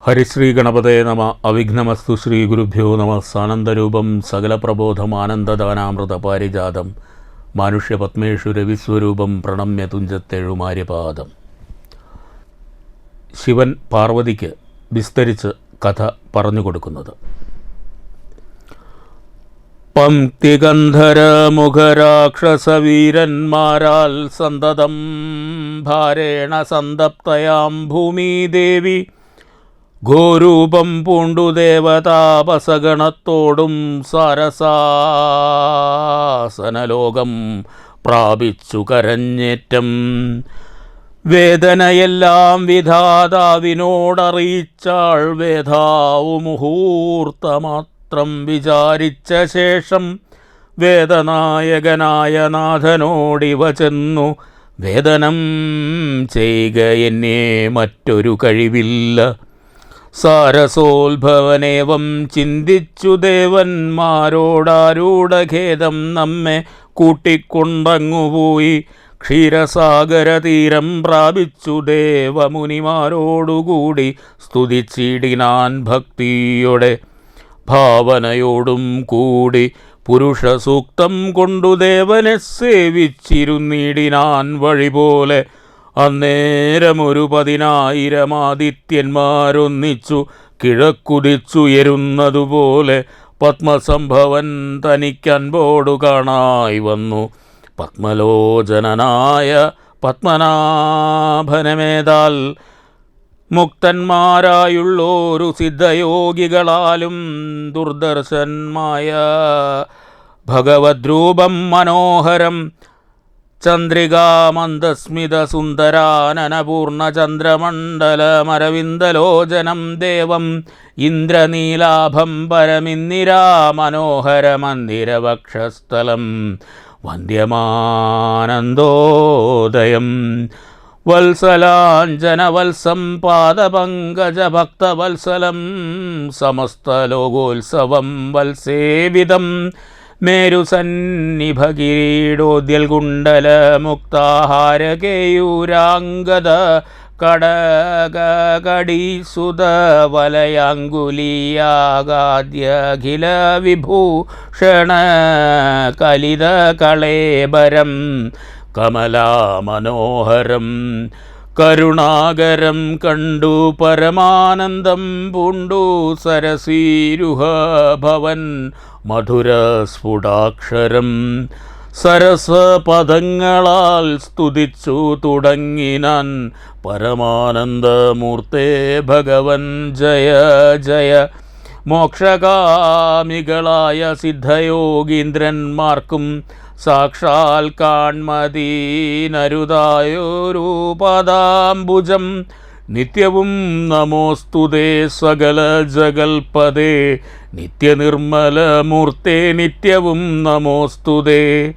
ഹരിശ്രീ ഗണപതേ നമ. അവിഘ്നമസ്തു. ശ്രീ ഗുരുഭ്യോ നമ. സാനന്ദരൂപം സകലപ്രബോധം ആനന്ദദാനാമൃത പാരിജാതം മാനുഷ്യപത്മേഷു രവിസ്വരൂപം പ്രണമ്യ തുഞ്ചത്തെഴുമാര്യപാദം. ശിവൻ പാർവതിക്ക് വിസ്തരിച്ച് കഥ പറഞ്ഞുകൊടുക്കുന്നത്. പംക്തിഗന്ധരമുഖരാക്ഷസവീരന്മാരാൽ സന്തതം ഭാരേണ സന്തപ്തയാം ഭൂമിദേവി ഘോരൂപം പൂണ്ടു ദേവതാപസഗണത്തോടും സാരസാസനലോകം പ്രാപിച്ചു കരഞ്ഞേറ്റം. വേദനയെല്ലാം വിധാതാവിനോടറിയിച്ചാൾ വേദാവു മുഹൂർത്തമാത്രം വിചാരിച്ച ശേഷം വേദനായകനായ നാഥനോടിവ ചെന്നു, വേദനം ചെയ്യുക എന്നെ മറ്റൊരു കഴിവില്ല. സാരസോത്ഭവനേവം ചിന്തിച്ചു ദേവന്മാരോടാരൂഢഖേദം നമ്മെ കൂട്ടിക്കൊണ്ടങ്ങുപോയി ക്ഷീരസാഗരതീരം പ്രാപിച്ചു ദേവമുനിമാരോടുകൂടി സ്തുതിച്ചിടിനാൻ ഭക്തിയോടെ ഭാവനയോടും കൂടി. പുരുഷസൂക്തം കൊണ്ടു ദേവനെ സേവിച്ചിരുന്നിടിനാൻ വഴിപോലെ. അന്നേരമൊരു 10,000 ആദിത്യന്മാരൊന്നിച്ചു കിഴക്കുതിച്ചുയരുന്നതുപോലെ പത്മസംഭവൻ തനിക്കൻപോടു കാണായി വന്നു. പത്മലോചനനായ പത്മനാഭനമേതാൽ മുക്തന്മാരായുള്ളോരു സിദ്ധയോഗികളാലും ദുർദർശന്മായ ഭഗവദ്രൂപം മനോഹരം ചന്ദ്രികാമന്ദസ്മിത സുന്ദരാനനപൂർണചന്ദ്രമണ്ഡലമരവിന്ദലോചനം ദേവം ഇന്ദ്രനീലാഭം പരമിന്ദിരാ മനോഹരമന്ദിരവക്ഷസ്ഥലം വന്ദ്യമാനന്ദോദയം. വത്സലാഞ്ജനവത്സം പാദപങ്കജഭക്തവത്സലം സമസ്തലോകോത്സവം വത്സേവിതം മേരുസന്നിഭകിരീടോദ്യൽകുണ്ടലമുക്താഹാരകേയൂരാംഗത കടകടീസുതവലയാങ്കുലീയാഗാദ്യഖില വിഭൂഷണ കലിതകളേബരം കമലാമനോഹരം കരുണാകരം കണ്ടു പരമാനന്ദം പൂണ്ടു സരസീരുഹ ഭവൻ മധുരസ്ഫുടാക്ഷരം സരസപദങ്ങളാൽ സ്തുതിച്ചു തുടങ്ങിനാൻ. പരമാനന്ദമൂർത്തേ ഭഗവൻ ജയ ജയ. മോക്ഷകാമികളായ സിദ്ധയോഗീന്ദ്രന്മാർക്കും സാക്ഷാൽ കാൺമതീനരുതായൊരു പാദാംബുജം നിത്യവും നമോസ്തുതേ സകല ജഗൽപദേ. നിത്യനിർമ്മലമൂർത്തേ നിത്യവും നമോസ്തുതേ.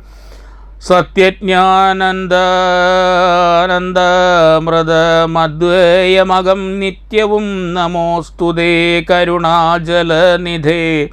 സത്യജ്ഞാനന്ദാനന്ദമൃതമദ്വയമകം നിത്യവും നമോസ്തുതേ. കരുണാജലനിധേ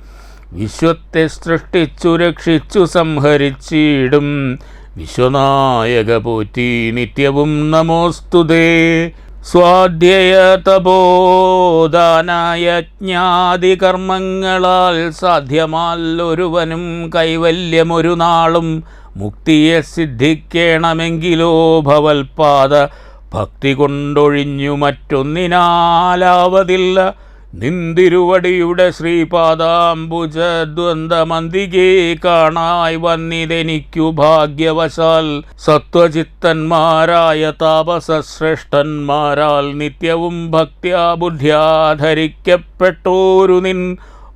വിശ്വത്തെ സൃഷ്ടിച്ചു രക്ഷിച്ചു സംഹരിച്ചിടും വിശ്വനായക പോറ്റി നിത്യവും നമോസ്തുതേ. സ്വാധ്യയ തപോദാനയജ്ഞാദി കർമ്മങ്ങളാൽ സാധ്യമാല്ലൊരുവനും കൈവല്യമൊരു നാളും മുക്തിയെ സിദ്ധിക്കണമെങ്കിലോ ഭവൽപാദ ഭക്തി കൊണ്ടൊഴിഞ്ഞു മറ്റൊന്നിനാലാവതില്ല. നിന്തിരുവടിയുടെ ശ്രീപാദാംബുജദ്വന്ദ്വമന്തികേ കാണായി വന്നിതെനിക്കു ഭാഗ്യവശാൽ. സത്വചിത്തന്മാരായ താപസശ്രേഷ്ഠന്മാരാൽ നിത്യവും ഭക്ത്യാ ബുദ്ധ്യാ ധരിക്കപ്പെട്ടോരു നിൻ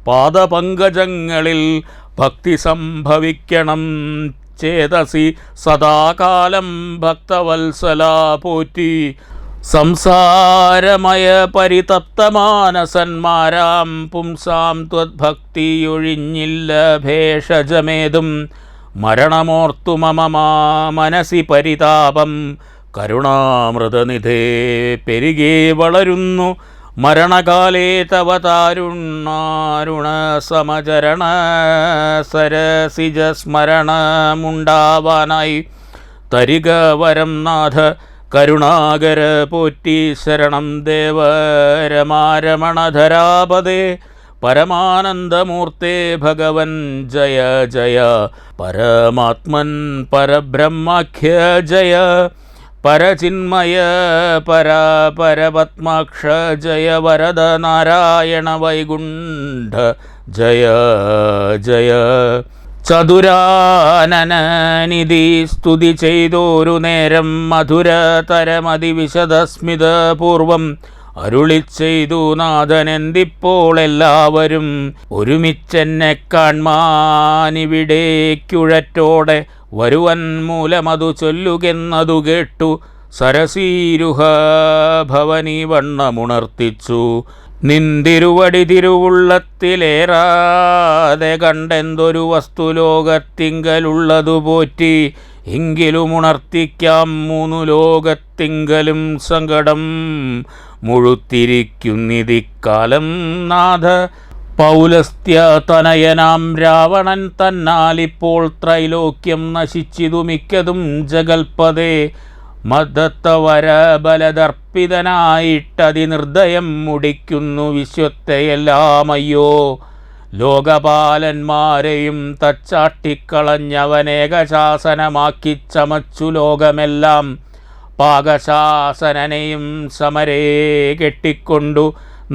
പാദപങ്കജങ്ങളിൽ ഭക്തി സംഭവിക്കണം ചേതസി സദാകാലം ഭക്തവത്സലാ പോറ്റി. സംസാരമയ പരിതപ്തമാനസന്മാരാം പുംസാം ത്വദ്ഭക്തിയൊഴിഞ്ഞില്ല ഭേഷജമേതും. മരണമോർത്തു മമ മനസി പരിതാപം കരുണാമൃതനിധേ പെരുകേ വളരുന്നു. മരണകാലേ തവ താരുണാരുണ സമചരണ സരസിജ സ്മരണമുണ്ടാവാനായി തരിക വരം നാഥ കരുണാകര പോറ്റി ശരണം ദേവരമാരമണധരാപദേ പരമാനന്ദമൂർത്തേ ഭഗവൻ ജയ ജയ പരമാത്മൻ പരബ്രഹ്മാഖ്യ ജയ പരചിന്മയ പരപത്മാക്ഷ ജയ വരദ നാരായണ വൈകുണ്ഠ ജയ ജയ ചതുരാനനനിധി സ്തുതി ചെയ്തോരു നേരം മധുരതരമതിവിശദസ്മിതപൂർവം അരുളിച്ചെയ്തു നാഥനെന്തിപ്പോൾ എല്ലാവരും ഒരുമിച്ചെന്നെ കാൺമാനിവിടേക്കുഴറ്റോടെ വരുവൻ മൂലമതു ചൊല്ലുകെന്നതു കേട്ടു സരസീരുഹ ഭവനി വണ്ണമുണർത്തിച്ചു. നിന്തിരുവടി തിരുവുള്ളത്തിലേറാതെ കണ്ടെന്തൊരു വസ്തുലോകത്തിങ്കലുള്ളതു പോറ്റി എങ്കിലും ഉണർത്തിക്കാം മൂന്നു ലോകത്തിങ്കലും സങ്കടം മുഴുത്തിരിക്കുന്നിതിക്കാലം നാഥ. പൗലസ്ത്യ തനയനാം രാവണൻ തന്നാലിപ്പോൾ ത്രൈലോക്യം നശിച്ചിതു മിക്കതും ജഗൽപദേ മദത്തവരബലദർപ്പിതനായിട്ടതിനിർദ്ദയം മുടിക്കുന്നു വിശ്വത്തെയെല്ലാമയ്യോ. ലോകപാലന്മാരെയും തച്ചാട്ടിക്കളഞ്ഞവനേകശാസനമാക്കി ചമച്ചു ലോകമെല്ലാം പാകശാസനനെയും സമരേ കെട്ടിക്കൊണ്ടു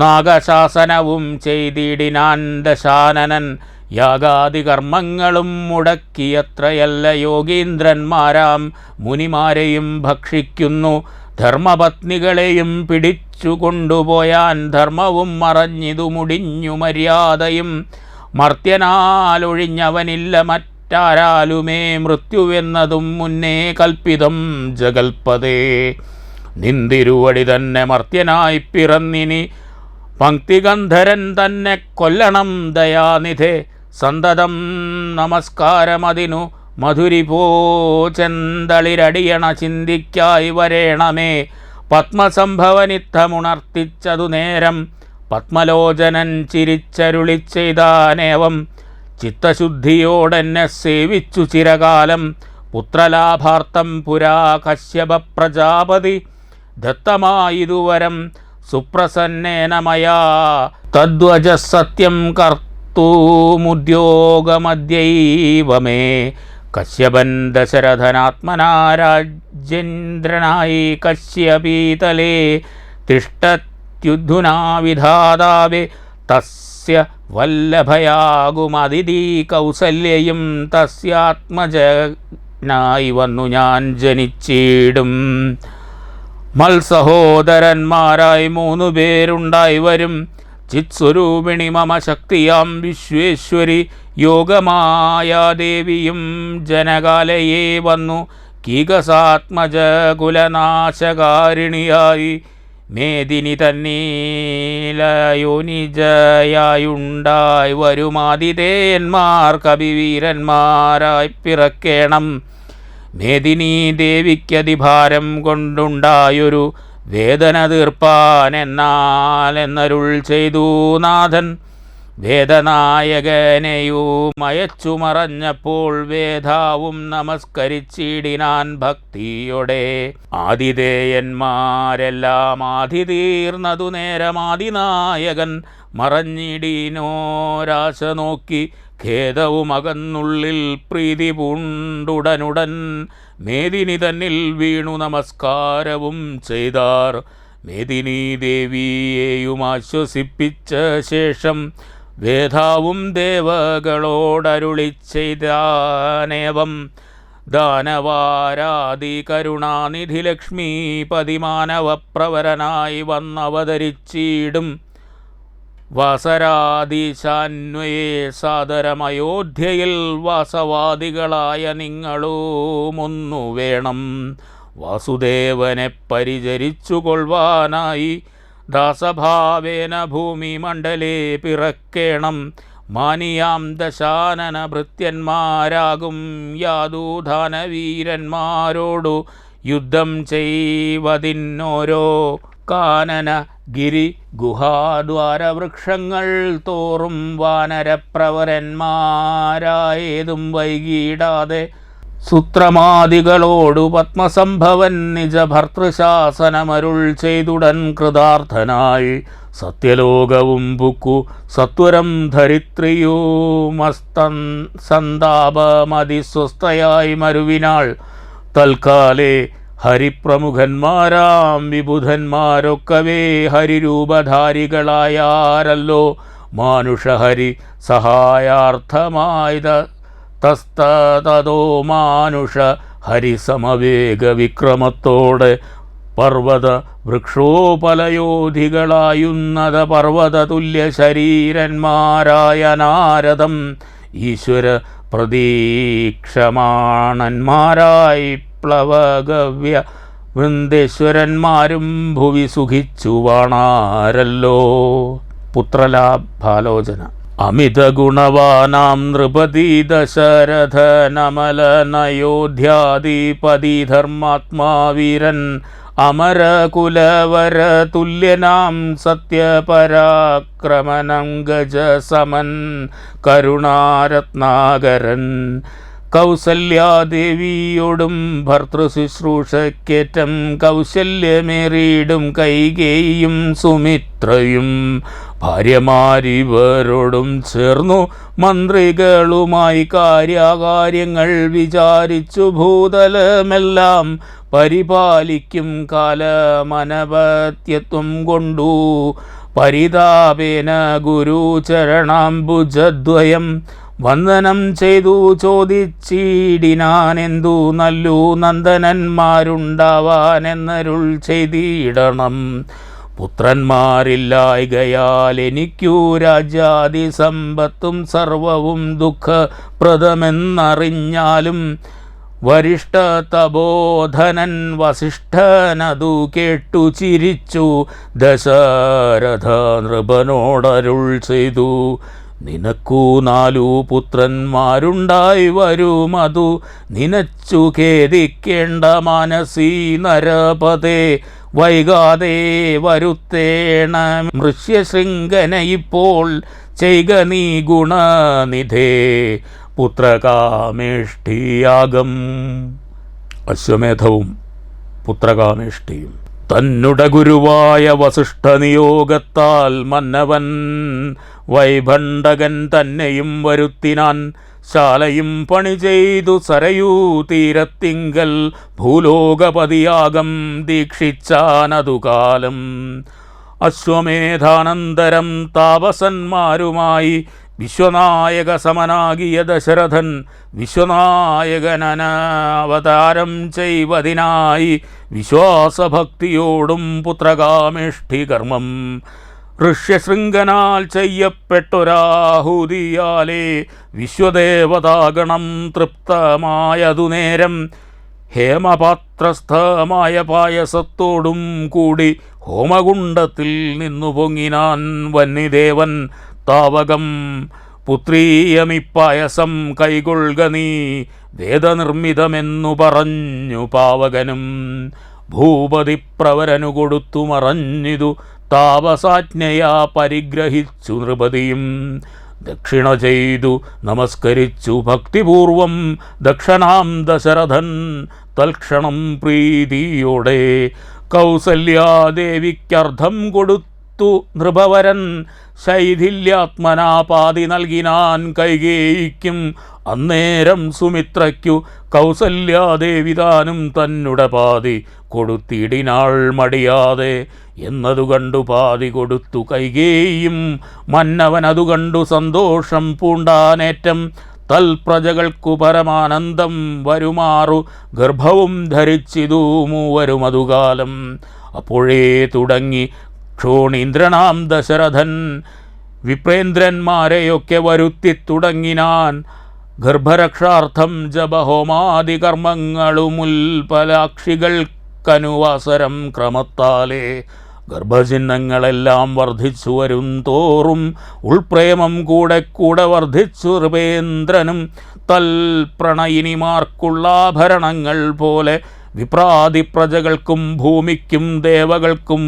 നാഗശാസനവും ചെയ്തിടിനാൻ ദശാനനൻ. യാഗാദി കർമ്മങ്ങളും മുടക്കിയത്രയല്ല യോഗീന്ദ്രന്മാരാം മുനിമാരെയും ഭക്ഷിക്കുന്നു. ധർമ്മപത്നികളെയും പിടിച്ചു കൊണ്ടുപോയാൻ ധർമ്മവും മറഞ്ഞിതു മുടിഞ്ഞു മര്യാദയും. മർത്യനാലൊഴിഞ്ഞവനില്ല മറ്റാരാലുമേ മൃത്യുവെന്നതും മുന്നേ കൽപ്പിതം ജഗൽപദേ. നിന്തിരുവടി തന്നെ മർത്യനായി പിറന്നിനി പങ്ക്തിഗന്ധരൻ തന്നെ കൊല്ലണം ദയാനിധേ. സന്തതം നമസ്കാരമതിനു മധുരിപോ ചെന്തളിരടിയണ ചിന്തിക്കായി വരേണമേ. പത്മസംഭവനിത്തമുണർത്തിച്ചതു നേരം പത്മലോചനൻ ചിരിച്ചരുളിച്ചെയ്താനേവം. ചിത്തശുദ്ധിയോടെന്നെ സേവിച്ചു ചിരകാലം പുത്രലാഭാർത്ഥം പുരാ കശ്യപ പ്രജാപതി. ദത്തമായിതുവരം സുപ്രസന്നേന മയാ തദ്വജസത്യം കർത്തൂമുദ്യോഗമദ്യൈവ മേ. കശ്യപൻ ദശരഥനാത്മനാ രാജ്യേന്ദ്രനായി കശ്യപീതലേ തിഷ്ടത്യുദ്ധുനാ വിധാതാവേ. തസ്യ വല്ലഭയാകുമതിഥി കൗസല്യയും തസ്യാത്മജനായി വന്നു ഞാൻ ജനിച്ചിടും. മത്സഹോദരന്മാരായി 3 പേരുണ്ടായി വരും. ചിത്സ്വരൂപിണി മമ ശക്തിയാം വിശ്വേശ്വരി യോഗമായാദേവിയും ജനകാലയെ വന്നു കീകസാത്മജ കുലനാശകാരിണിയായി. മേദിനി തന്നീലയോനിജയായുണ്ടായി വരുമാതിഥേയന്മാർ കവിവീരന്മാരായി പിറക്കേണം. മേദിനി ദേവിക്കതിഭാരം കൊണ്ടുണ്ടായൊരു വേദന തീർപ്പാൻ എന്നാലെന്നരുൾ ചെയ്തു നാഥൻ. വേദനായകനെയും അയച്ചു മറഞ്ഞപ്പോൾ വേദാവും നമസ്കരിച്ചിടിനാൻ ഭക്തിയോടെ. ആതിഥേയന്മാരെല്ലാം ആതി തീർന്നതു നേരമാതിനായകൻ മറഞ്ഞിടീനോരാശ നോക്കി ഖേദവും അകന്നുള്ളിൽ പ്രീതി പൂണ്ടുടനുടൻ മേദിനി തന്നിൽ വീണു നമസ്കാരവും ചെയ്താർ. മേദിനി ദേവിയെയും ആശ്വസിപ്പിച്ച ശേഷം വേദാവും ദേവകളോടരുളി ചെയ്താനേവം. ദാനവാരാദി കരുണാനിധി ലക്ഷ്മി പതിമാനവപ്രവരനായി വന്നവതരിച്ചിടും. വാസരാദീശാന്വയെ സാദരമയോധ്യയിൽ വാസവാദികളായ നിങ്ങളുമൊന്നു വേണം. വാസുദേവനെ പരിചരിച്ചു കൊള്ളുവാനായി ദാസഭാവേന ഭൂമി മണ്ഡലേ പിറക്കേണം. മാനിയാം ദശാനന ഭൃത്യന്മാരാകും യാദൂധാനവീരന്മാരോടു യുദ്ധം ചെയ്വതിന്നോരോ കാനന ഗിരി ഗുഹാദ്വാരവൃക്ഷങ്ങൾ തോറും വാനരപ്രവരന്മാരായതും വൈകിടാതെ സുത്രമാദികളോടു പത്മസംഭവൻ നിജ ഭർത്തൃശാസനമരുൾ ചെയ്തുടൻ കൃതാർത്ഥനായി സത്യലോകവും പുക്കു സത്വരം ധരിത്രിയുമസ്തന്താപമതിസ്വസ്ഥയായി മരുവിനാൾ തൽക്കാലേ ഹരിപ്രമുഖന്മാരാം വിബുധന്മാരൊക്കവേ ഹരിരൂപധാരികളായാരല്ലോ മാനുഷഹരി സഹായാർത്ഥമായി തസ്തതോ മാനുഷ ഹരിസമവേഗ വിക്രമത്തോടെ പർവ്വത വൃക്ഷോപലയോധികളായുന്നത പർവ്വത തുല്യ ശരീരന്മാരായ നാരദം ഈശ്വര പ്രതീക്ഷമാണന്മാരായി പ്ലവഗവ്യ വൃന്ദേശ്വരന്മാരും ഭുവി സുഖിച്ചു വാണാരല്ലോ. പുത്രലാഭാലോചന. അമിത ഗുണവാനാം നൃപതി ദശരഥനമലനയോധ്യാധിപതി ധർമാത്മാവീരൻ അമരകുലവര തുല്യനാം സത്യപരാക്രമനം ഗജസമൻ കരുണാരത്നാകരൻ കൗസല്യാദേവിയോടും ഭർതൃശുശ്രൂഷക്കേറ്റം കൗശല്യമേറിയിടും കൈകേയും സുമിത്രയും ഭാര്യമാരിവരോടും ചേർന്നു മന്ത്രികളുമായി കാര്യാകാര്യങ്ങൾ വിചാരിച്ചു ഭൂതലമെല്ലാം പരിപാലിക്കും കാലമനപത്യത്വം കൊണ്ടു പരിതാപേന ഗുരുചരണാംബുജദ്വയം വന്ദനം ചെയ്തു ചോദിച്ചിടിനാനെന്തു നല്ലു നന്ദനന്മാരുണ്ടാവാനെന്നരുൾ ചെയ്തിടണം. പുത്രന്മാരില്ലായ്കയാൽ എനിക്കു രാജ്യാദി സമ്പത്തും സർവവും ദുഃഖപ്രദമെന്നറിഞ്ഞാലും വരിഷ്ഠതബോധനൻ വസിഷ്ഠനതു കേട്ടു ചിരിച്ചു ദശരഥ നൃപനോടരുൾ ചെയ്തു. നിനക്കു 4 പുത്രന്മാരുണ്ടായി വരുമതു നിനച്ചു ഖേദിക്കേണ്ട മാനസീ നരപതേ വൈകാതെ വരുത്തേണ മൃഷ്യശൃംഖന ഇപ്പോൾ ചെയ്ക നീ ഗുണനിധേ പുത്രകാമേഷ്ഠിയാഗം. അശ്വമേധവും പുത്രകാമേഷ്ഠിയും. തന്നുട ഗുരുവായ വസിഷ്ഠ നിയോഗത്താൽ മന്നവൻ വൈഭണ്ഡകൻ തന്നെയും വരുത്തിനാൻ. ശാലയും പണി ചെയ്തു സരയൂ തീരത്തിങ്കൽ ഭൂലോകപതിയാഗം ദീക്ഷിച്ചാനതുകാലം. അശ്വമേധാനന്തരം താപസന്മാരുമായി വിശ്വനായക സമനാകിയ ദശരഥൻ വിശ്വനായകനവതാരം ചെയ്വതിനായി വിശ്വാസഭക്തിയോടും പുത്രകാമേഷ്ഠി കർമ്മം ഋഷ്യശൃംഖനാൽ ചെയ്യപ്പെട്ടൊരാഹുതിയാലേ വിശ്വദേവതാഗണം തൃപ്തമായതു നേരം ഹേമപാത്രസ്ഥമായ പായസത്തോടും കൂടി ഹോമകുണ്ഡത്തിൽ നിന്നു പൊങ്ങിനാൻ വന്യദേവൻ താവകം. പുത്രീയമിപ്പായസം കൈകൊള്ളുക നീ വേദനിർമ്മിതമെന്നു പറഞ്ഞു പാവകനും. ഭൂപതി പ്രവരനു കൊടുത്തു മറഞ്ഞിതു താപസാജ്ഞയാ പരിഗ്രഹിച്ചു നൃപതിയും. ദക്ഷിണ ചെയ്തു നമസ്കരിച്ചു ഭക്തിപൂർവം ദക്ഷനാം ദശരഥൻ തൽക്ഷണം പ്രീതിയോടെ കൗസല്യാദേവിക്കർദ്ധം കൊടുത്തു നൃപവരൻ. ശൈഥില്യാത്മനാ പാതി നൽകിനാൻ കൈകേയിക്കും. അന്നേരം സുമിത്രയ്ക്കു കൗസല്യാദേവിതാനും തന്നുടെ പാതി കൊടുത്തിടിനാൾ മടിയാതെ. എന്നതു കണ്ടു പാതി കൊടുത്തു കൈകേയും. മന്നവനതു കണ്ടു സന്തോഷം പൂണ്ടാനേറ്റം. തൽപ്രജകൾക്കു പരമാനന്ദം വരുമാറു ഗർഭവും ധരിച്ചിതു മൂവരുമതുകാലം. അപ്പോഴേ തുടങ്ങി ക്ഷോണീന്ദ്രനാം ദശരഥൻ വിപ്രേന്ദ്രന്മാരെയൊക്കെ വരുത്തി തുടങ്ങിനാൻ. ഗർഭരക്ഷാർത്ഥം ജപഹോമാദി കർമ്മങ്ങളുമുൽപലാക്ഷികൾക്കനുവാസരം ക്രമത്താലേ ഗർഭചിഹ്നങ്ങളെല്ലാം വർദ്ധിച്ചു വരും തോറും ഉൾപ്രേമം കൂടെ കൂടെ വർദ്ധിച്ചു നൃപേന്ദ്രനും. തൽപ്രണയിനിമാർക്കുള്ള ആഭരണങ്ങൾ പോലെ വിപ്രാതിപ്രജകൾക്കും ഭൂമിക്കും ദേവകൾക്കും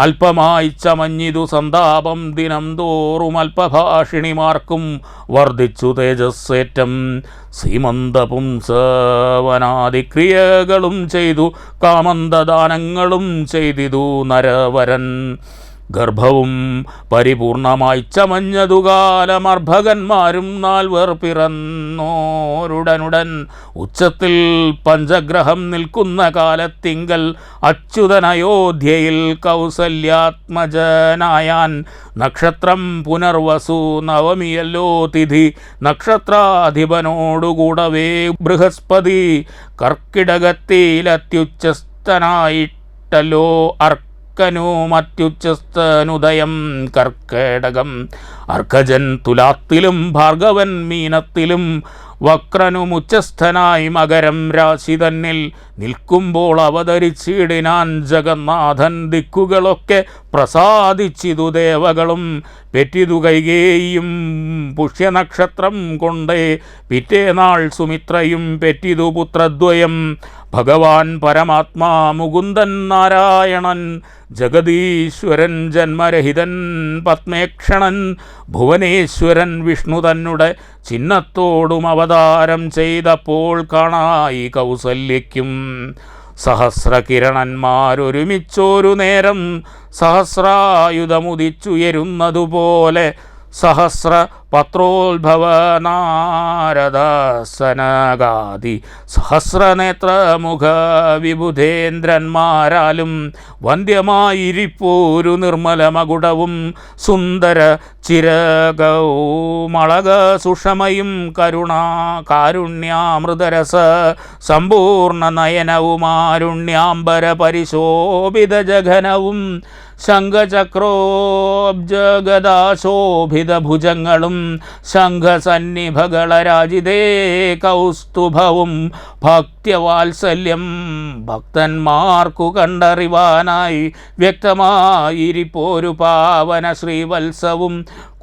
അല്പമായി ചമഞ്ഞിതു സന്താപം ദിനം തോറും അല്പഭാഷിണിമാർക്കും വർദ്ധിച്ചു തേജസ്സേറ്റം സീമന്തപുംസവനാദിക്രിയകളും ചെയ്തു കാമന്തദാനങ്ങളും ചെയ്തിതു നരവരൻ ഗർഭവും പരിപൂർണമായി ചമഞ്ഞതു കാലമർഭകന്മാരും 4 പിറന്നോരുടനുടൻ ഉച്ചത്തിൽ പഞ്ചഗ്രഹം നിൽക്കുന്ന കാലത്തിങ്കൽ അച്യുതനയോധ്യയിൽ കൗസല്യാത്മജനായാൻ നക്ഷത്രം പുനർവസു നവമിയല്ലോ തിഥി നക്ഷത്രാധിപനോടുകൂടവേ ബൃഹസ്പതി കർക്കിടകത്തിലത്യുച്ചസ്ഥനായിട്ടല്ലോ മത്യുച്ചസ്തനുദയം കർക്കേടകം അർക്കജൻ തുലാത്തിലും ഭാർഗവൻ മീനത്തിലും വക്രനുമുച്ചസ്ഥനായി മകരം രാശി തന്നിൽ നിൽക്കുമ്പോൾ അവതരിച്ചിടിനാൻ ജഗന്നാഥൻ ദിക്കുകളൊക്കെ പ്രസാദിച്ചിതു ദേവകളും പെറ്റിതു കൈകേയും പുഷ്യനക്ഷത്രം കൊണ്ടേ പിറ്റേനാൾ സുമിത്രയും പെറ്റിതു പുത്രദ്വയം ഭഗവാൻ പരമാത്മാ മുകുന്ദൻ നാരായണൻ ജഗദീശ്വരൻ ജന്മരഹിതൻ പത്മേക്ഷണൻ ഭുവനേശ്വരൻ വിഷ്ണു തന്നെ ചിഹ്നത്തോടും അവതാരം ചെയ്തപ്പോൾ കാണായി കൗസല്യയ്ക്കും സഹസ്രകിരണന്മാരൊരുമിച്ചൊരു നേരം സഹസ്രായുധമുദിച്ചുയരുന്നതുപോലെ സഹസ്ര പത്രോത്ഭവ നാരദസനഗാദി സഹസ്രനേത്രമുഖ വിബുധേന്ദ്രന്മാരാലും വന്ധ്യമായിരിപ്പോരു നിർമ്മലമകുടവും സുന്ദര ചിരകൗമളക സുഷമയും കാരുണ്യാമൃതരസ സമ്പൂർണ്ണ നയനവുമാരുണ്യാംബര പരിശോഭിത ജഘനവും ശംഖചക്രോബ്ജഗദാശോഭിത ഭുജങ്ങളും ശംഖസന്നിഭകളരാജിതേ കൗസ്തുഭവും ഭക്ത്യവാത്സല്യം ഭക്തന്മാർക്കു കണ്ടറിവാനായി വ്യക്തമായിരിപ്പോരു പാവന ശ്രീവത്സവും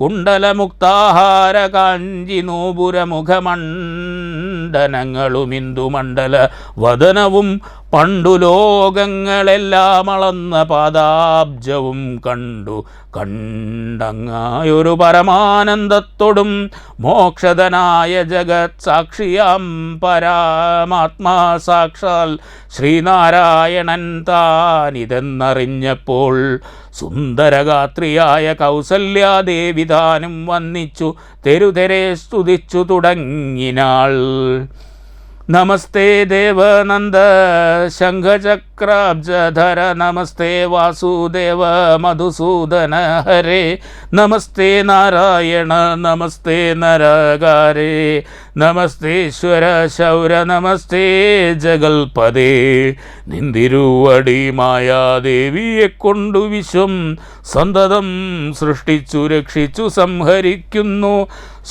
കുണ്ടലമുക്താഹാര കാഞ്ചി നൂപുരമുഖമണ്ഡനങ്ങളും ഇന്ദുമണ്ഡല വദനവും പണ്ടു ലോകങ്ങളെല്ലാം അളന്ന പാദാബ്ജവും കണ്ടങ്ങായൊരു പരമാനന്ദത്തോടും മോക്ഷദനായ ജഗത് സാക്ഷിയാം പരമാത്മാ സാക്ഷാൽ ശ്രീനാരായണൻ താനിതെന്നറിഞ്ഞപ്പോൾ സുന്ദരഗാത്രിയായ കൗസല്യാദേവി താനും വന്നിച്ചു തെരുതെരെ സ്തുതിച്ചു തുടങ്ങിനാൾ. നമസ്തേ ദേവനന്ദ ശംഖചക്രാബ്ജധര നമസ്തേ വാസുദേവ മധുസൂദന ഹരേ നമസ്തേ നാരായണ നമസ്തേ നരകാരേ നമസ്തേശ്വര ശൗര നമസ്തേ ജഗൽപദേ. നിന്തിരുവടി മായാദേവിയെ കൊണ്ടു വിശ്വം സന്തതം സൃഷ്ടിച്ചു രക്ഷിച്ചു സംഹരിക്കുന്നു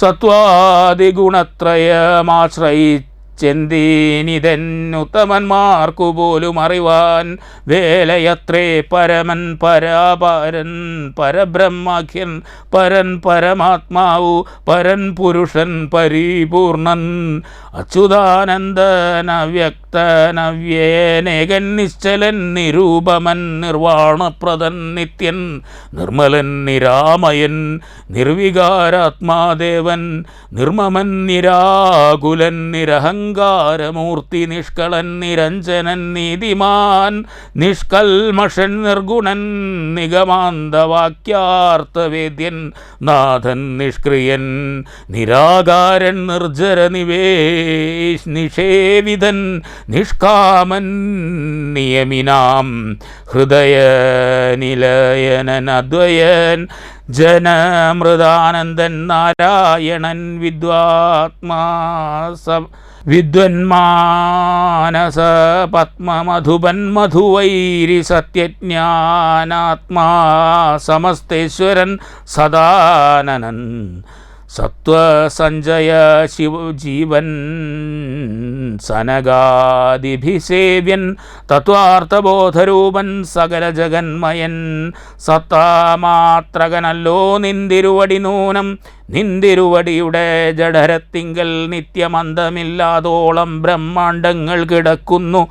സത്വാദിഗുണത്രയമാശ്രയിച്ചു ചെന്തിനിതെന്നുത്തമന്മാർക്കു പോലും അറിവാൻ വേലയത്രേ പരമൻ പരാപരൻ പരബ്രഹ്മാഖ്യൻ പരൻ പരമാത്മാവു പരൻ പുരുഷൻ പരിപൂർണൻ അച്യുതാനന്ദൻ അവ്യക്തൻ അവ്യേനേകൻ നിശ്ചലൻ നിരൂപമൻ നിർവാണപ്രദൻ നിത്യൻ നിർമ്മലൻ നിരാമയൻ നിർവികാരാത്മാദേവൻ നിർമ്മമൻ നിരാകുലൻ നിരഹങ്കാരമൂർത്തി നിഷ്കളൻ നിരഞ്ജനൻ നീതിമാൻ നിഷ്കൽമഷൻ നിർഗുണൻ നിഗമാന്തവാക്യാർത്ഥവേദ്യൻ നാഥൻ നിഷ്ക്രിയൻ നിരാകാരൻ നിർജ്ജര നിഷേവിതൻ നിഷ്കാമൻ നിയമിനാം ഹൃദയ നിലയനൻ അദ്വയൻ ജനമൃതാനന്ദൻ നാരായണൻ വിദ്വന്മാനസ പത്മമധുപൻ മധുവൈരി സത്യജ്ഞാനാത്മാ സമസ്തേശ്വരൻ സദാനനൻ സത്വസഞ്ജയ ശിവജീവൻ സനകാദിഭിസേവ്യൻ തത്വാർത്ഥബോധരൂപൻ സകല ജഗന്മയൻ സത്താമാത്രകനല്ലോ നിന്തിരുവടി നൂനം നിന്തിരുവടിയുടെ ജഠരത്തിങ്കൽ നിത്യമന്തമില്ലാതോളം ബ്രഹ്മാണ്ടങ്ങൾ കിടക്കുന്നു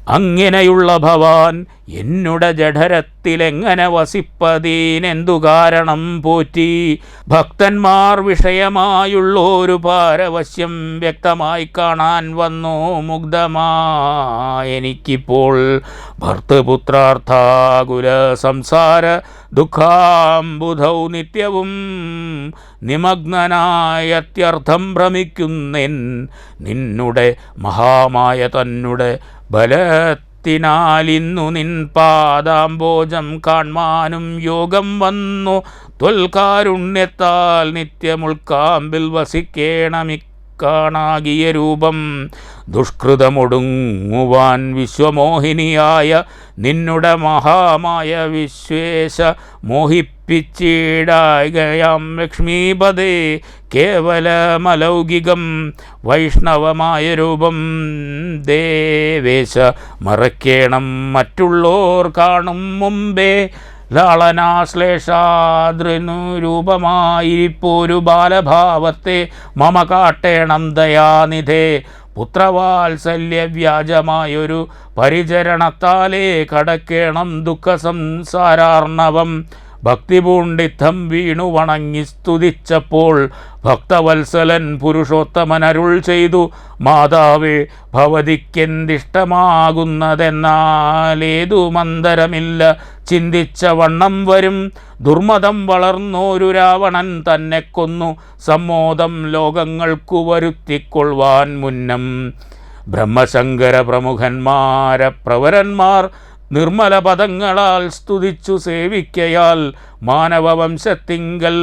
അങ്ങനെയുള്ള ഭവാൻ എന്നുടെ ജഠരത്തിലെങ്ങനെ വസിപ്പതീനെന്തു കാരണം പോറ്റി? ഭക്തന്മാർ വിഷയമായുള്ളൊരു പാരവശ്യം വ്യക്തമായി കാണാൻ വന്നു മുഗ്ധമായെനിക്കിപ്പോൾ. ഭർത്തൃപുത്രാർത്ഥാകുല സംസാര ദുഃഖാംബുധൗ നിത്യവും നിമഗ്നനായത്യർത്ഥം ഭ്രമിക്കുന്നേൻ. നിന്നുടെ മഹാമായ തന്നുടെ ബലത്തിനാലിന്നു നിൻ പാദാംബോജം കാൺമാനും യോഗം വന്നു. ത്വൽകാരുണ്യത്താൽ നിത്യമുൾക്കാമ്പിൽ വസിക്കേണമിക്കാണാകിയ രൂപം. ദുഷ്കൃതമൊടുങ്ങുവാൻ വിശ്വമോഹിനിയായ നിന്നുടെ മഹാമായ വിശ്വേശ മോഹിപ്പിച്ചിടായകയാം ലക്ഷ്മീപദേ. കേവലമലൗകികം വൈഷ്ണവമായ രൂപം ദേവേശ മറക്കേണം മറ്റുള്ളോർ കാണും മുമ്പേ. ലാളനാശ്ലേഷാദൃനുരൂപമായിരിപ്പോരു ബാലഭാവത്തെ മമ കാട്ടേണം ദയാനിധേ. പുത്രവാത്സല്യവ്യാജമായൊരു പരിചരണത്താലേ കടക്കേണം ദുഃഖസംസാരാർണവം. ഭക്തിപൂണ്ടിത്തം വീണു വണങ്ങി സ്തുതിച്ചപ്പോൾ ഭക്തവത്സലൻ പുരുഷോത്തമനരുൾ ചെയ്തു. മാതാവേ, ഭവതിക്കെന്തിഷ്ടമാകുന്നതെന്നാലേതു മന്ദരമില്ല ചിന്തിച്ച വണ്ണം വരും. ദുർമതം വളർന്നോരു രാവണൻ തന്നെ കൊന്നു സമ്മോദം ലോകങ്ങൾക്കു വരുത്തിക്കൊള്ളുവാൻ മുന്നം. ബ്രഹ്മശങ്കര പ്രമുഖന്മാര പ്രവരന്മാർ നിർമ്മല പദങ്ങളാൽ സ്തുതിച്ചു സേവിക്കയാൽ മാനവവംശത്തിങ്കൽ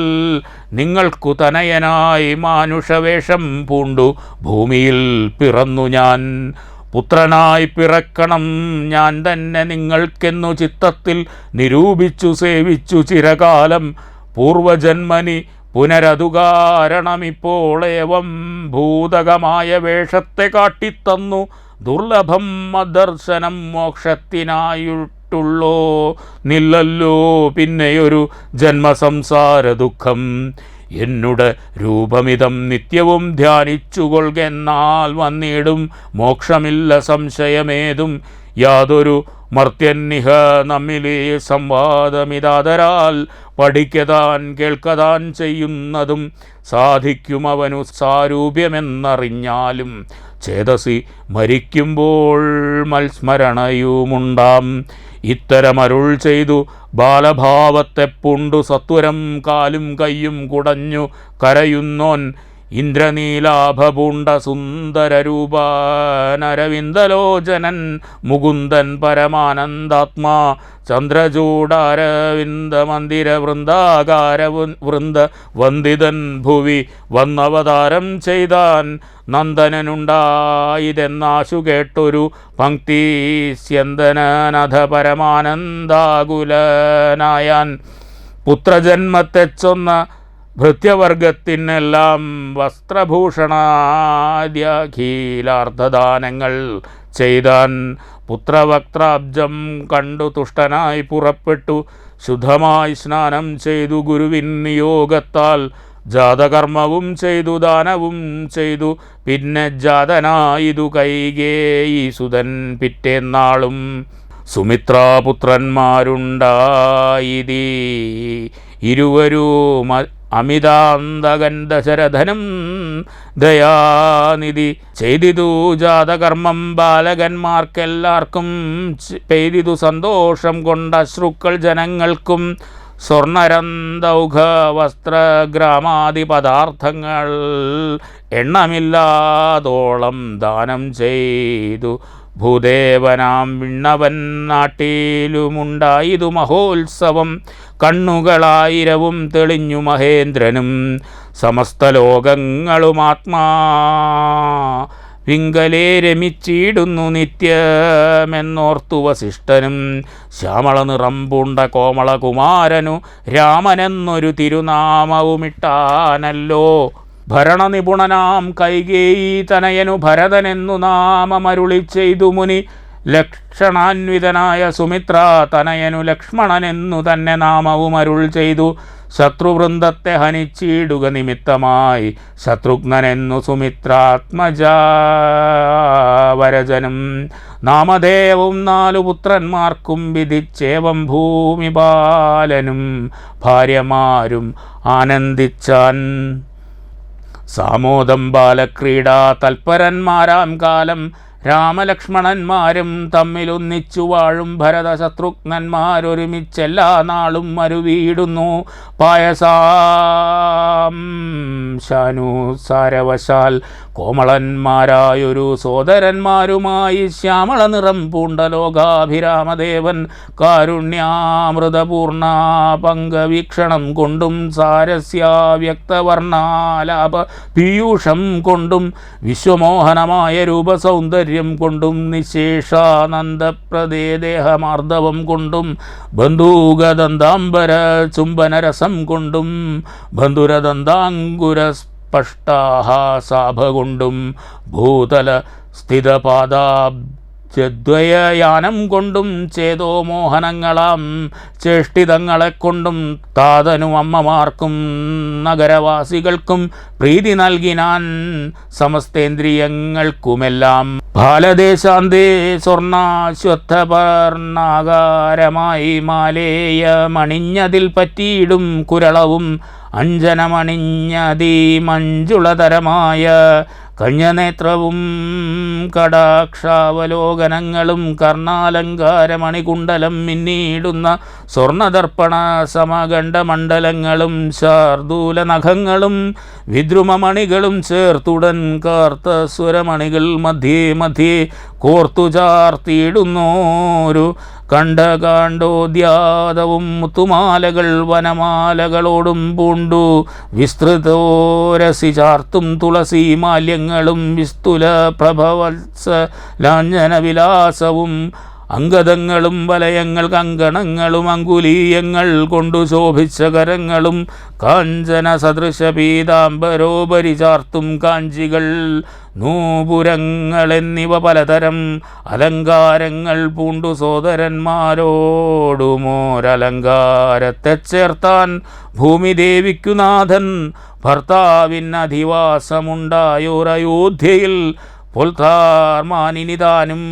നിങ്ങൾക്കു തനയനായി മാനുഷവേഷം പൂണ്ടു ഭൂമിയിൽ പിറന്നു ഞാൻ. പുത്രനായി പിറക്കണം ഞാൻ തന്നെ നിങ്ങൾക്കെന്നു ചിത്തത്തിൽ നിരൂപിച്ചു സേവിച്ചു ചിരകാലം. പൂർവജന്മനി പുനരതു കാരണമിപ്പോൾ ഏവം ഭൂതകമായ വേഷത്തെ കാട്ടിത്തന്നു. ദുർലഭം അദർശനം മോക്ഷത്തിനായിട്ടുള്ളോ നില്ലല്ലോ പിന്നെയൊരു ജന്മസംസാര ദുഃഖം. എന്നുടെ രൂപമിതം നിത്യവും ധ്യാനിച്ചുകൊള്ളുകെന്നാൽ വന്നിടും മോക്ഷമില്ല സംശയമേതും. യാതൊരു മർത്യന്നിഹ നമ്മിലെ സംവാദമിതാതരാൽ പഠിക്കതാൻ കേൾക്കതാൻ ചെയ്യുന്നതും സാധിക്കുമവനു സാരൂപ്യമെന്നറിഞ്ഞാലും ചേതസി മരിക്കുമ്പോൾ മത്സ്മരണയുമുണ്ടാം. ഇത്തരമരുൾ ചെയ്തു ബാലഭാവത്തെ പുണ്ടു സത്വരം കാലും കയ്യും കുടഞ്ഞു കരയുന്നോൻ. ഇന്ദ്രനീലാഭപൂണ്ട സുന്ദരരൂപാനരവിന്ദലോചനൻ മുകുന്ദൻ പരമാനന്ദാത്മാ. ചന്ദ്രചൂടാരവിന്ദ മന്ദിര വൃന്ദാകാര വൃന്ദ വന്ദിതൻ ഭുവി വന്നവതാരം ചെയ്താൻ. നന്ദനനുണ്ടായിതെന്നാശു കേട്ടൊരു പങ്ക്തി സ്യന്ദനനഥ പരമാനന്ദാകുലനായാൻ. പുത്രജന്മത്തെ ചൊന്ന ഭൃത്യവർഗത്തിനെല്ലാം വസ്ത്രഭൂഷണാദ്യഖീലാർത്ഥദാനങ്ങൾ ചെയ്താൻ. പുത്രവക്ത്രാബ്ജം കണ്ടു തുഷ്ടനായി പുറപ്പെട്ടു ശുദ്ധമായി സ്നാനം ചെയ്തു ഗുരുവിൻ നിയോഗത്താൽ. ജാതകർമ്മവും ചെയ്തു ദാനവും ചെയ്തു പിന്നെ ജാതനായിതു കൈകേയി സുതൻ പിറ്റേന്നാളും. സുമിത്രാപുത്രന്മാരുണ്ടായിതീ ഇരുവരും അമിതാന്തകൻ ദശരഥനും ദയാനിധി ചെയ്തിതു ജാതകർമ്മം. ബാലകന്മാർക്കെല്ലാവർക്കും പെയ്തിതു സന്തോഷം കൊണ്ട അശ്രുക്കൾ ജനങ്ങൾക്കും. സ്വർണരന്തൗഘ വസ്ത്രഗ്രാമാദി പദാർത്ഥങ്ങൾ എണ്ണമില്ലാതോളം ദാനം ചെയ്തു ഭൂദേവനാം വിണ്ണവൻ. നാട്ടിലുമുണ്ടായിതു മഹോത്സവം. കണ്ണുകളായിരവും തെളിഞ്ഞു മഹേന്ദ്രനും. സമസ്ത ലോകങ്ങളുമാത്മാ വിങ്കലേ രമിച്ചിടുന്നു നിത്യമെന്നോർത്തു വസിഷ്ഠനും. ശ്യാമള നിറം പൂണ്ട കോമളകുമാരനു രാമനെന്നൊരു തിരുനാമവുമിട്ടാനല്ലോ. ഭരണനിപുണനാം കൈകേയി തനയനു ഭരതനെന്നു നാമമരുളി ചെയ്തു മുനി. ലക്ഷണാന്വിതനായ സുമിത്ര തനയനു ലക്ഷ്മണനെന്നു തന്നെ നാമവും അരുൾ ചെയ്തു. ശത്രുവൃന്ദത്തെ ഹനിച്ചിടുക നിമിത്തമായി ശത്രുഘ്നനെന്നു സുമിത്രാത്മജാവരജനും നാമധേയവും 4 പുത്രന്മാർക്കും വിധിച്ചേവം ഭൂമിപാലനും ഭാര്യമാരും ആനന്ദിച്ചാൻ. സാമോദം ബാലക്രീഡാ തൽപരന്മാരാം കാലം രാമലക്ഷ്മണന്മാരും തമ്മിലൊന്നിച്ചു വാഴും ഭരത ശത്രുഘ്നന്മാരൊരുമിച്ചെല്ലാ നാളും മരുവീടുന്നു. പായസാംശാനുസാരവശാൽ കോമളന്മാരായൊരു സോദരന്മാരുമായി ശ്യാമള നിറം പൂണ്ട ലോകാഭിരാമദേവൻ കാരുണ്യാമൃതപൂർണ പങ്കവീക്ഷണം കൊണ്ടും സാരസ്യാവ്യക്തവർണാലാപ പീയൂഷം കൊണ്ടും വിശ്വമോഹനമായ രൂപസൗന്ദര്യം കൊണ്ടും നിശേഷാനന്ദപ്രദേ ദേഹമാർദ്ദവം കൊണ്ടും ബന്ധൂകദന്താംബര ചുംബനരസം കൊണ്ടും ബന്ധുരദന്താങ്കുര സ്പഷ്ടാഹാസാഭ കൊണ്ടും ഭൂതല സ്ഥിതപാദാബ്ജദ്വയയാനം കൊണ്ടും ചേതോ മോഹനങ്ങളാം ചേഷ്ടിതങ്ങളെ കൊണ്ടും താതനും അമ്മമാർക്കും നഗരവാസികൾക്കും പ്രീതി നൽകിനാൻ സമസ്തേന്ദ്രിയങ്ങൾക്കുമെല്ലാം. ബാലദേശാന്തേ സ്വർണാശ്വത്ഥപർണാകാരമായി മാലേയമണിഞ്ഞതിൽ പറ്റിയിടും കുരളവും അഞ്ജനമണിഞ്ഞതീ മഞ്ജുളതരമായ കഞ്ഞനേത്രവും കടാക്ഷാവലോകനങ്ങളും കർണാലങ്കാരമണികുണ്ടലം മിന്നിയിടുന്ന സ്വർണദർപ്പണ സമഗണ്ഡമണ്ഡലങ്ങളും ശാർദൂല നഖങ്ങളും വിദ്രുമമണികളും ചേർത്തുടൻ കാർത്ത സ്വരമണികൾ മധ്യേ മധ്യേ കോർത്തു ചാർത്തിയിടുന്നോരു കണ്ഠകാണ്ഡോദ്യാതവും മുത്തുമാലകൾ വനമാലകളോടും പൂണ്ടു വിസ്തൃതോരസി ചാർത്തും തുളസി മാല്യങ്ങളും വിസ്തുല പ്രഭവത്സ ലാഞ്ജനവിലാസവും അംഗദങ്ങളും വലയങ്ങൾ കങ്കണങ്ങളും അങ്കുലീയങ്ങൾ കൊണ്ടു ശോഭിച്ച കരങ്ങളും കാഞ്ചന സദൃശ പീതാംബരോപരി ചാർത്തും കാഞ്ചികൾ നൂപുരങ്ങൾ എന്നിവ പലതരം അലങ്കാരങ്ങൾ പൂണ്ടു സോദരന്മാരോടുമോരലങ്കാരത്തെ ചേർത്താൻ ഭൂമിദേവിക്കുനാഥൻ ഭർത്താവിനധിവാസമുണ്ടായോരയോധ്യയിൽ പൊൽത്താർമാനിനിതാനും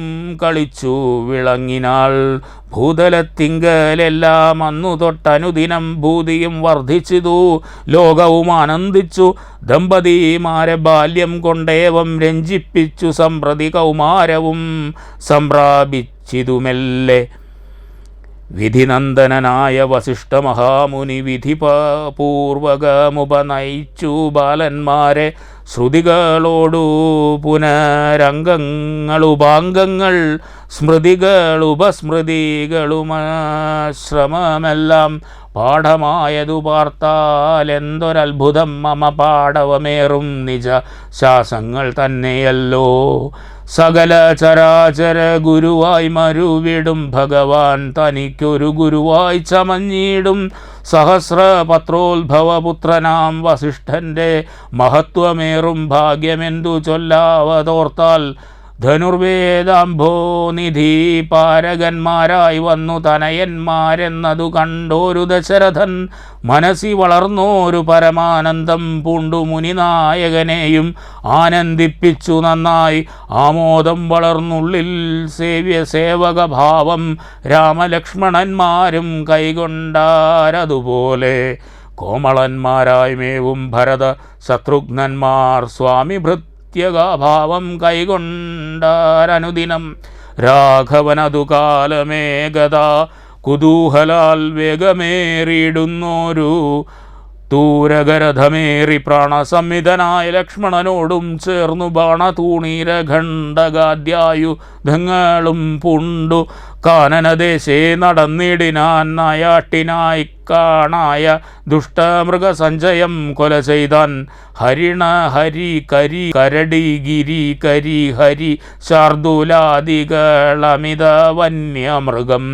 കളിച്ചു വിളങ്ങിനാൾ. ഭൂതലത്തിങ്കലെല്ലാം അന്നു തൊട്ടനുദിനം ഭൂതിയും വർദ്ധിച്ചിതു, ലോകവും ആനന്ദിച്ചു. ദമ്പതിമാരെ ബാല്യം കൊണ്ടേവം രഞ്ജിപ്പിച്ചു സംപ്രതി കൗമാരവും സംപ്രാപിച്ചിതുമെല്ലെ. വിധിനന്ദനായ വസിഷ്ഠ മഹാമുനി വിധിപൂർവകമുപനയിച്ചു ബാലന്മാരെ ശ്രുതികളോടു പുനരംഗങ്ങളുപാംഗങ്ങൾ സ്മൃതികളുപസ്മൃതികളുമാശ്രമമെല്ലാം പാഠമായതു പാർത്താൽ എന്തൊരത്ഭുതം മമ പാടവമേറും നിജ ശാസങ്ങൾ തന്നെയല്ലോ. സകല ചരാചര ഗുരുവായി മരുവിടും ഭഗവാൻ തനിക്കൊരു ഗുരുവായി ചമഞ്ഞിടും. സഹസ്രപത്രോത്ഭവപുത്രനാം വസിഷ്ഠൻ്റെ മഹത്വമേറും ഭാഗ്യമെന്തു ചൊല്ലാവതോർത്താൽ ധനുർവേദാംഭോനിധി പാരകന്മാരായി വന്നു തനയന്മാരെന്നതു കണ്ടോരു ദശരഥൻ മനസ്സി വളർന്നോരു പരമാനന്ദം പൂണ്ടു മുനിനായകനെയും ആനന്ദിപ്പിച്ചു നന്നായി. ആമോദം വളർന്നുള്ളിൽ സേവകഭാവം രാമലക്ഷ്മണന്മാരും കൈകൊണ്ടാരതുപോലെ. കോമളന്മാരായി മേവും ഭരത ശത്രുഘ്നന്മാർ സ്വാമി ഭാവം കൈകൊണ്ടാരനുദിനം. രാഘവനതു കാലമേകതാ കുതൂഹലാൽ വേഗമേറിയിടുന്നോരു തൂരകരഥമേറി പ്രാണസംവിധനായ ലക്ഷ്മണനോടും ചേർന്നു ബാണതൂണീരഖണ്ഡകാദ്യായുധങ്ങളും പൂണ്ടു കാനനദേശേ നടന്നിടിനാൻ. നായാട്ടിനായി കാണായ ദുഷ്ടമൃഗസഞ്ചയം കൊല ചെയ്താൻ. ഹരിണ ഹരി കരി കരടി ഗിരി കരി ഹരി ശാർദൂലാദികളമിത വന്യമൃഗം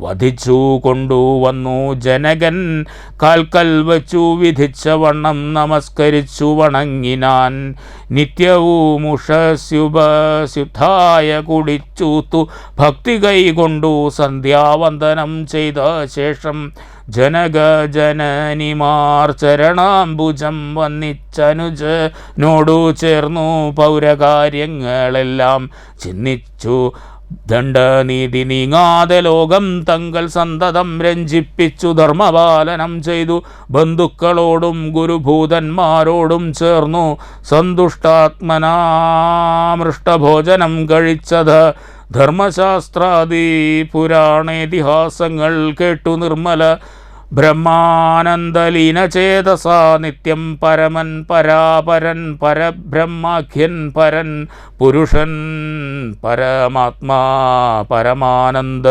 വധിച്ചു കൊണ്ടുവന്നു ജനകൻ. കാൽക്കൽ വച്ചു വിധിച്ച വണ്ണം നമസ്കരിച്ചു വണങ്ങിനാൻ. നിത്യവും ഉഷസ്യുപശുദ്ധായ കുടിച്ചൂത്തു ഭക്തി കൈകൊണ്ടു സന്ധ്യാവന്ദനം ചെയ്ത ശേഷം ജനകജനനിമാർ ചരണാംബുജം വന്നിച്ചനുജനോടു ചേർന്നു പൗരകാര്യങ്ങളെല്ലാം ചിന്നിച്ചു ദണ്ഡനീതി നീങ്ങാതെ ലോകം തങ്ങൾ സന്തതം രഞ്ജിപ്പിച്ചു ധർമ്മപാലനം ചെയ്തു ബന്ധുക്കളോടും ഗുരുഭൂതന്മാരോടും ചേർന്നു സന്തുഷ്ടാത്മനാമൃഷ്ടഭോജനം കഴിച്ചത് ധർമ്മശാസ്ത്രാദി പുരാണേതിഹാസങ്ങൾ കേട്ടു നിർമ്മല ബ്രഹ്മാനന്ദലീനചേതസ നിത്യം പരമൻ പരാപരൻ പരബ്രഹ്മാഖ്യൻ പരൻ പുരുഷൻ പരമാത്മാ പരമാനന്ദ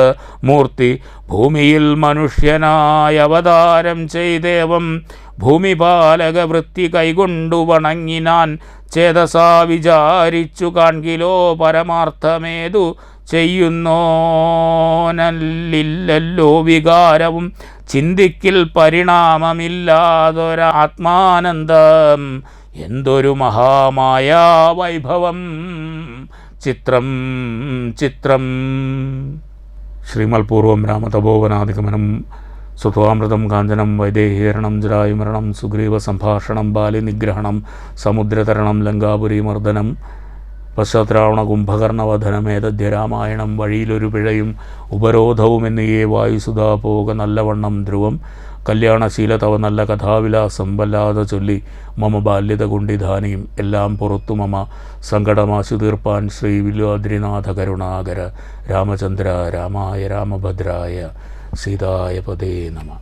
മൂർത്തി ഭൂമിയിൽ മനുഷ്യനായ അവതാരം ചെയ്തേവം ഭൂമിപാലക വൃത്തി കൈകൊണ്ടു വണങ്ങിനാൻ ചേതസാ വിചാരിച്ചു കാൺകിലോ പരമാർത്ഥമേതു ചെയ്യുന്നോനല്ലില്ലല്ലോ വികാരവും ചിന്തിക്കിൽ പരിണാമമില്ലാതൊരാത്മാനന്ദം എന്തൊരു മഹാമായ വൈഭവം ചിത്രം ചിത്രം. ശ്രീമൽപൂർവം രാമതപോവനാധിഗമനം സുത്വാമൃതം കാഞ്ചനം വൈദേഹീകരണം ജരായുമരണം സുഗ്രീവ സംഭാഷണം ബാലിനിഗ്രഹണം സമുദ്രതരണം ലങ്കാപുരീമർദ്ദനം പശ്ചാത്രാവണ കുംഭകർണവധനമേതദ്യരാമായണം വഴിയിലൊരു പിഴയും ഉപരോധവും എന്നിയേ വായുസുധാ പോക നല്ലവണ്ണം ധ്രുവം കല്യാണശീല തവ നല്ല കഥാവിലാസം വല്ലാതെ ചൊല്ലി മമ ബാല്യത കുണ്ടിധാനിയും എല്ലാം പുറത്തു മമ സങ്കടമാശു തീർപ്പാൻ ശ്രീ വില്വാദ്രിനാഥ കരുണാകര രാമചന്ദ്ര രാമായ രാമഭദ്രായ സീതായ പദേ നമഃ.